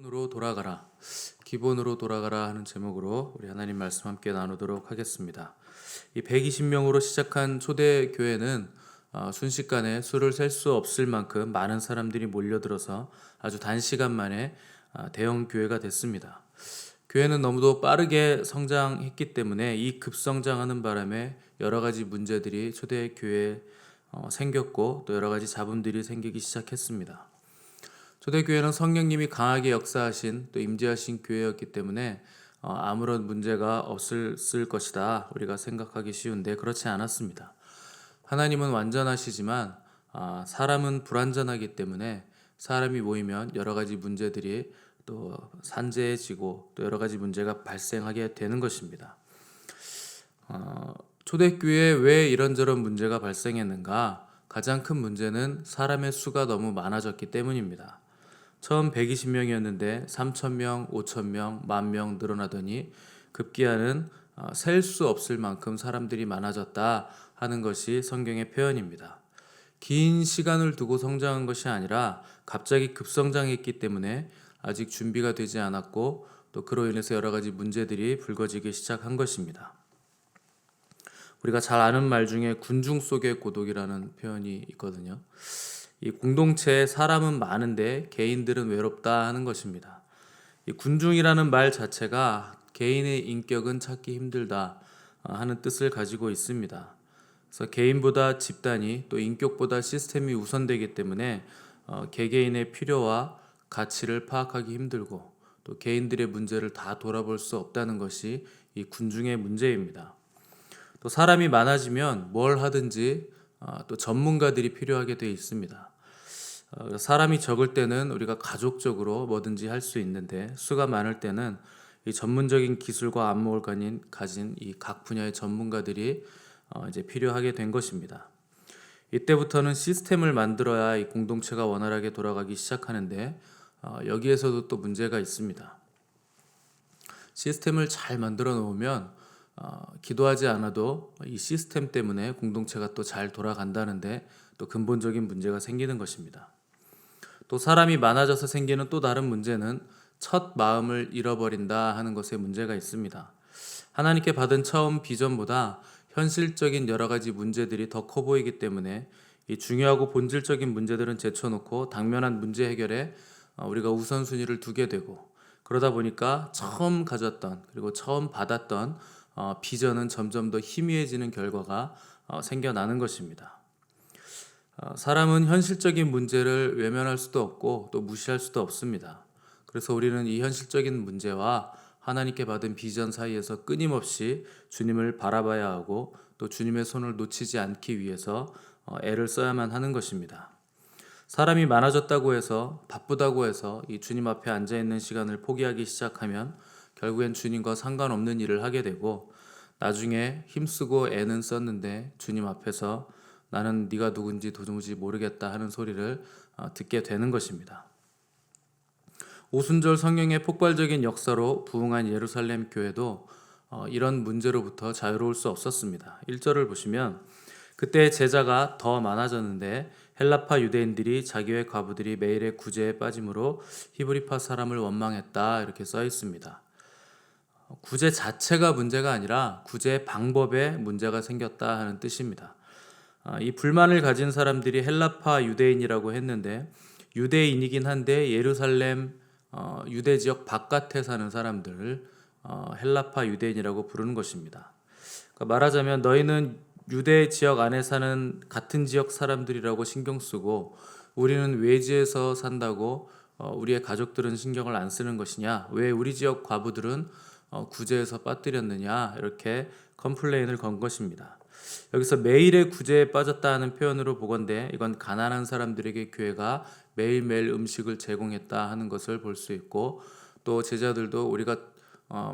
기본으로 돌아가라. 기본으로 돌아가라 하는 제목으로 우리 하나님 말씀 함께 나누도록 하겠습니다. 이 120명으로 시작한 초대 교회는 순식간에 수를 셀 수 없을 만큼 많은 사람들이 몰려들어서 아주 단시간 만에 대형 교회가 됐습니다. 교회는 너무도 빠르게 성장했기 때문에 이 급성장하는 바람에 여러 가지 문제들이 초대 교회에 생겼고 또 여러 가지 잡음들이 생기기 시작했습니다. 초대교회는 성령님이 강하게 역사하신 또 임재하신 교회였기 때문에 아무런 문제가 없을 것이다 우리가 생각하기 쉬운데 그렇지 않았습니다. 하나님은 완전하시지만 사람은 불완전하기 때문에 사람이 모이면 여러 가지 문제들이 또 산재해지고 또 여러 가지 문제가 발생하게 되는 것입니다. 초대교회에 왜 이런저런 문제가 발생했는가? 가장 큰 문제는 사람의 수가 너무 많아졌기 때문입니다. 처음 120명이었는데 3,000명, 5,000명, 10,000명 늘어나더니 급기야는 셀 수 없을 만큼 사람들이 많아졌다 하는 것이 성경의 표현입니다. 긴 시간을 두고 성장한 것이 아니라 갑자기 급성장했기 때문에 아직 준비가 되지 않았고 또 그로 인해서 여러 가지 문제들이 불거지기 시작한 것입니다. 우리가 잘 아는 말 중에 군중 속의 고독이라는 표현이 있거든요. 이 공동체에 사람은 많은데 개인들은 외롭다 하는 것입니다. 이 군중이라는 말 자체가 개인의 인격은 찾기 힘들다 하는 뜻을 가지고 있습니다. 그래서 개인보다 집단이 또 인격보다 시스템이 우선되기 때문에 개개인의 필요와 가치를 파악하기 힘들고 또 개인들의 문제를 다 돌아볼 수 없다는 것이 이 군중의 문제입니다. 또 사람이 많아지면 뭘 하든지 또 전문가들이 필요하게 되어 있습니다. 사람이 적을 때는 우리가 가족적으로 뭐든지 할 수 있는데 수가 많을 때는 이 전문적인 기술과 안목을 가진 이 각 분야의 전문가들이 이제 필요하게 된 것입니다. 이때부터는 시스템을 만들어야 이 공동체가 원활하게 돌아가기 시작하는데 여기에서도 또 문제가 있습니다. 시스템을 잘 만들어 놓으면 기도하지 않아도 이 시스템 때문에 공동체가 또 잘 돌아간다는데 또 근본적인 문제가 생기는 것입니다. 또 사람이 많아져서 생기는 또 다른 문제는 첫 마음을 잃어버린다 하는 것에 문제가 있습니다. 하나님께 받은 처음 비전보다 현실적인 여러 가지 문제들이 더 커 보이기 때문에 이 중요하고 본질적인 문제들은 제쳐놓고 당면한 문제 해결에 우리가 우선순위를 두게 되고 그러다 보니까 처음 가졌던 그리고 처음 받았던 비전은 점점 더 희미해지는 결과가 생겨나는 것입니다. 사람은 현실적인 문제를 외면할 수도 없고 또 무시할 수도 없습니다. 그래서 우리는 이 현실적인 문제와 하나님께 받은 비전 사이에서 끊임없이 주님을 바라봐야 하고 또 주님의 손을 놓치지 않기 위해서 애를 써야만 하는 것입니다. 사람이 많아졌다고 해서 바쁘다고 해서 이 주님 앞에 앉아있는 시간을 포기하기 시작하면 결국엔 주님과 상관없는 일을 하게 되고 나중에 힘쓰고 애는 썼는데 주님 앞에서 나는 네가 누군지 도무지 모르겠다 하는 소리를 듣게 되는 것입니다. 오순절 성령의 폭발적인 역사로 부흥한 예루살렘 교회도 이런 문제로부터 자유로울 수 없었습니다. 1절을 보시면 그때 제자가 더 많아졌는데 헬라파 유대인들이 자기의 과부들이 매일의 구제에 빠짐으로 히브리파 사람을 원망했다 이렇게 써 있습니다. 구제 자체가 문제가 아니라 구제 방법에 문제가 생겼다 하는 뜻입니다. 이 불만을 가진 사람들이 헬라파 유대인이라고 했는데 유대인이긴 한데 예루살렘 유대 지역 바깥에 사는 사람들을 헬라파 유대인이라고 부르는 것입니다. 그러니까 말하자면 너희는 유대 지역 안에 사는 같은 지역 사람들이라고 신경 쓰고 우리는 외지에서 산다고 우리의 가족들은 신경을 안 쓰는 것이냐? 왜 우리 지역 과부들은 구제에서 빠뜨렸느냐? 이렇게 컴플레인을 건 것입니다. 여기서 매일의 구제에 빠졌다는 표현으로 보건대 이건 가난한 사람들에게 교회가 매일매일 음식을 제공했다 하는 것을 볼 수 있고 또 제자들도 우리가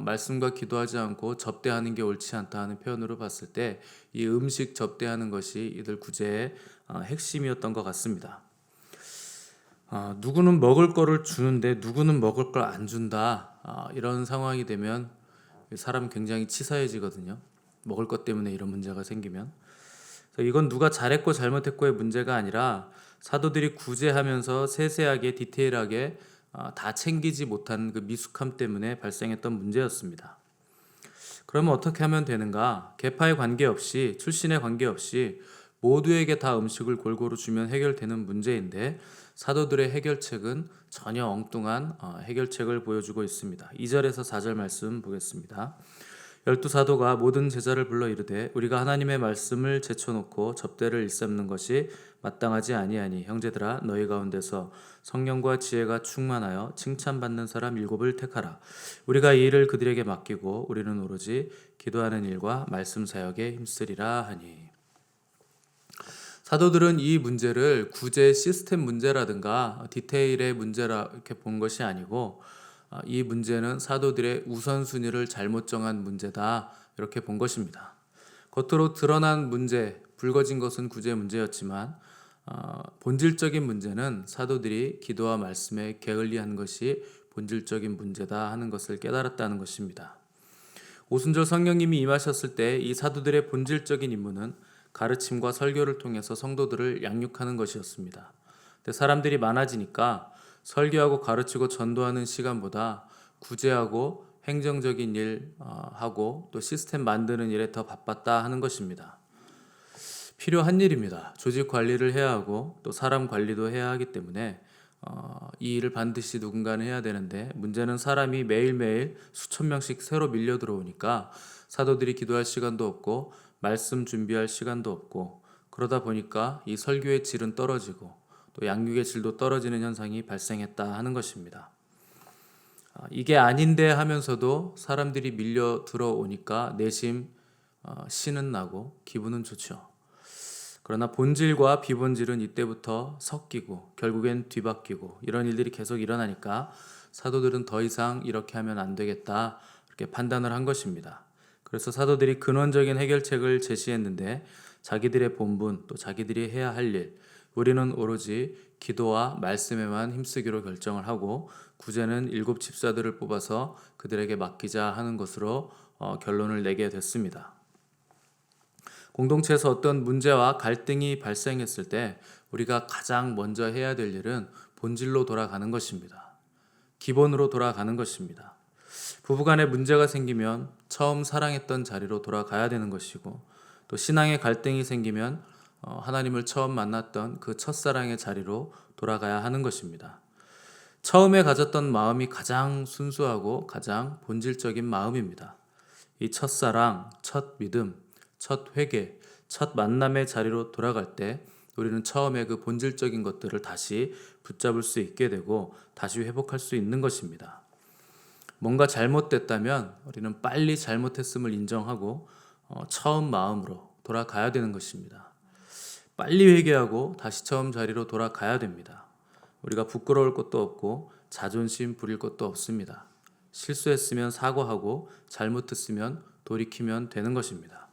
말씀과 기도하지 않고 접대하는 게 옳지 않다 하는 표현으로 봤을 때 이 음식 접대하는 것이 이들 구제의 핵심이었던 것 같습니다. 누구는 먹을 거를 주는데 누구는 먹을 걸 안 준다 이런 상황이 되면 사람 굉장히 치사해지거든요. 먹을 것 때문에 이런 문제가 생기면 이건 누가 잘했고 잘못했고의 문제가 아니라 사도들이 구제하면서 세세하게 디테일하게 다 챙기지 못한 그 미숙함 때문에 발생했던 문제였습니다. 그러면 어떻게 하면 되는가? 계파에 관계없이, 출신에 관계없이 모두에게 다 음식을 골고루 주면 해결되는 문제인데, 사도들의 해결책은 전혀 엉뚱한 해결책을 보여주고 있습니다. 2절에서 4절 말씀 보겠습니다. 열두 사도가 모든 제자를 불러 이르되 우리가 하나님의 말씀을 제쳐놓고 접대를 일삼는 것이 마땅하지 아니하니, 형제들아 너희 가운데서 성령과 지혜가 충만하여 칭찬받는 사람 7을 택하라. 우리가 이 일을 그들에게 맡기고 우리는 오로지 기도하는 일과 말씀 사역에 힘쓰리라 하니. 사도들은 이 문제를 구제 시스템 문제라든가 디테일의 문제라 이렇게 본 것이 아니고, 이 문제는 사도들의 우선순위를 잘못 정한 문제다 이렇게 본 것입니다. 겉으로 드러난 문제, 불거진 것은 구제 문제였지만 본질적인 문제는 사도들이 기도와 말씀에 게을리한 것이 본질적인 문제다 하는 것을 깨달았다는 것입니다. 오순절 성령님이 임하셨을 때 이 사도들의 본질적인 임무는 가르침과 설교를 통해서 성도들을 양육하는 것이었습니다. 근데 사람들이 많아지니까 설교하고 가르치고 전도하는 시간보다 구제하고 행정적인 일 하고 또 시스템 만드는 일에 더 바빴다 하는 것입니다. 필요한 일입니다. 조직 관리를 해야 하고 또 사람 관리도 해야 하기 때문에 이 일을 반드시 누군가는 해야 되는데, 문제는 사람이 매일매일 수천 명씩 새로 밀려 들어오니까 사도들이 기도할 시간도 없고 말씀 준비할 시간도 없고, 그러다 보니까 이 설교의 질은 떨어지고 또 양육의 질도 떨어지는 현상이 발생했다 하는 것입니다. 이게 아닌데 하면서도 사람들이 밀려 들어오니까 내심 신은 나고 기분은 좋죠. 그러나 본질과 비본질은 이때부터 섞이고 결국엔 뒤바뀌고 이런 일들이 계속 일어나니까 사도들은 더 이상 이렇게 하면 안 되겠다 이렇게 판단을 한 것입니다. 그래서 사도들이 근원적인 해결책을 제시했는데, 자기들의 본분 또 자기들이 해야 할 일, 우리는 오로지 기도와 말씀에만 힘쓰기로 결정을 하고 구제는 7 집사들을 뽑아서 그들에게 맡기자 하는 것으로 결론을 내게 됐습니다. 공동체에서 어떤 문제와 갈등이 발생했을 때 우리가 가장 먼저 해야 될 일은 본질로 돌아가는 것입니다. 기본으로 돌아가는 것입니다. 부부간에 문제가 생기면 처음 사랑했던 자리로 돌아가야 되는 것이고, 또 신앙의 갈등이 생기면 하나님을 처음 만났던 그 첫사랑의 자리로 돌아가야 하는 것입니다. 처음에 가졌던 마음이 가장 순수하고 가장 본질적인 마음입니다. 이 첫사랑, 첫 믿음, 첫 회개, 첫 만남의 자리로 돌아갈 때 우리는 처음에 그 본질적인 것들을 다시 붙잡을 수 있게 되고 다시 회복할 수 있는 것입니다. 뭔가 잘못됐다면 우리는 빨리 잘못했음을 인정하고 처음 마음으로 돌아가야 되는 것입니다. 빨리 회개하고 다시 처음 자리로 돌아가야 됩니다. 우리가 부끄러울 것도 없고 자존심 부릴 것도 없습니다. 실수했으면 사과하고 잘못했으면 돌이키면 되는 것입니다.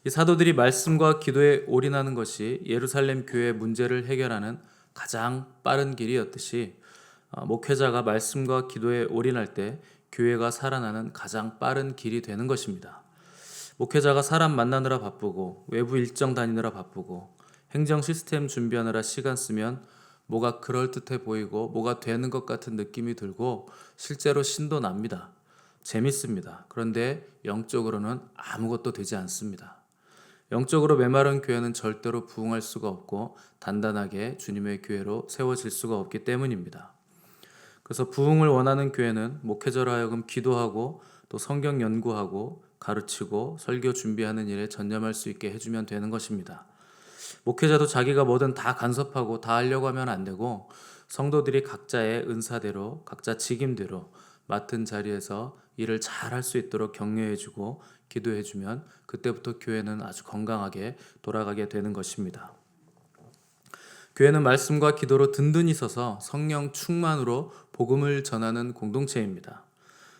이 사도들이 말씀과 기도에 올인하는 것이 예루살렘 교회의 문제를 해결하는 가장 빠른 길이었듯이, 목회자가 말씀과 기도에 올인할 때 교회가 살아나는 가장 빠른 길이 되는 것입니다. 목회자가 사람 만나느라 바쁘고 외부 일정 다니느라 바쁘고 행정 시스템 준비하느라 시간 쓰면 뭐가 그럴듯해 보이고 뭐가 되는 것 같은 느낌이 들고 실제로 신도 납니다. 재밌습니다. 그런데 영적으로는 아무것도 되지 않습니다. 영적으로 메마른 교회는 절대로 부흥할 수가 없고 단단하게 주님의 교회로 세워질 수가 없기 때문입니다. 그래서 부흥을 원하는 교회는 목회자로 하여금 기도하고 또 성경 연구하고 가르치고 설교 준비하는 일에 전념할 수 있게 해주면 되는 것입니다. 목회자도 자기가 뭐든 다 간섭하고 다 하려고 하면 안 되고, 성도들이 각자의 은사대로 각자 직임대로 맡은 자리에서 일을 잘 할 수 있도록 격려해주고 기도해주면 그때부터 교회는 아주 건강하게 돌아가게 되는 것입니다. 교회는 말씀과 기도로 든든히 서서 성령 충만으로 복음을 전하는 공동체입니다.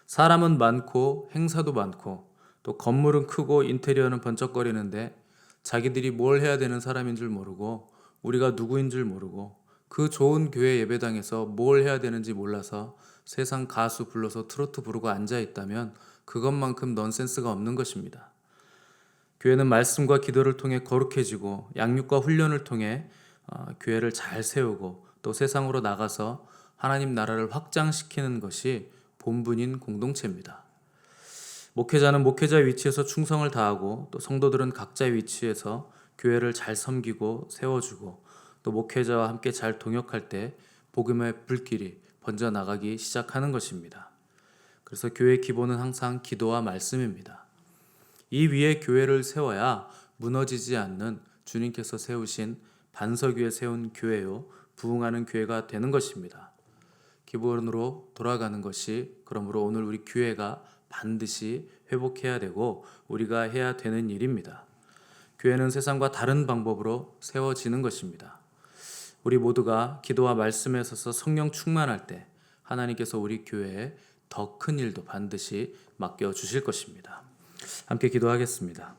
사람은 많고 행사도 많고 또 건물은 크고 인테리어는 번쩍거리는데 자기들이 뭘 해야 되는 사람인 줄 모르고 우리가 누구인 줄 모르고 그 좋은 교회 예배당에서 뭘 해야 되는지 몰라서 세상 가수 불러서 트로트 부르고 앉아있다면 그것만큼 넌센스가 없는 것입니다. 교회는 말씀과 기도를 통해 거룩해지고 양육과 훈련을 통해 교회를 잘 세우고 또 세상으로 나가서 하나님 나라를 확장시키는 것이 본분인 공동체입니다. 목회자는 목회자의 위치에서 충성을 다하고 또 성도들은 각자의 위치에서 교회를 잘 섬기고 세워주고 또 목회자와 함께 잘 동역할 때 복음의 불길이 번져 나가기 시작하는 것입니다. 그래서 교회의 기본은 항상 기도와 말씀입니다. 이 위에 교회를 세워야 무너지지 않는 주님께서 세우신 반석 위에 세운 교회요 부흥하는 교회가 되는 것입니다. 기본으로 돌아가는 것이 그러므로 오늘 우리 교회가 반드시 회복해야 되고 우리가 해야 되는 일입니다. 교회는 세상과 다른 방법으로 세워지는 것입니다. 우리 모두가 기도와 말씀에 서서 성령 충만할 때 하나님께서 우리 교회에 더 큰 일도 반드시 맡겨 주실 것입니다. 함께 기도하겠습니다.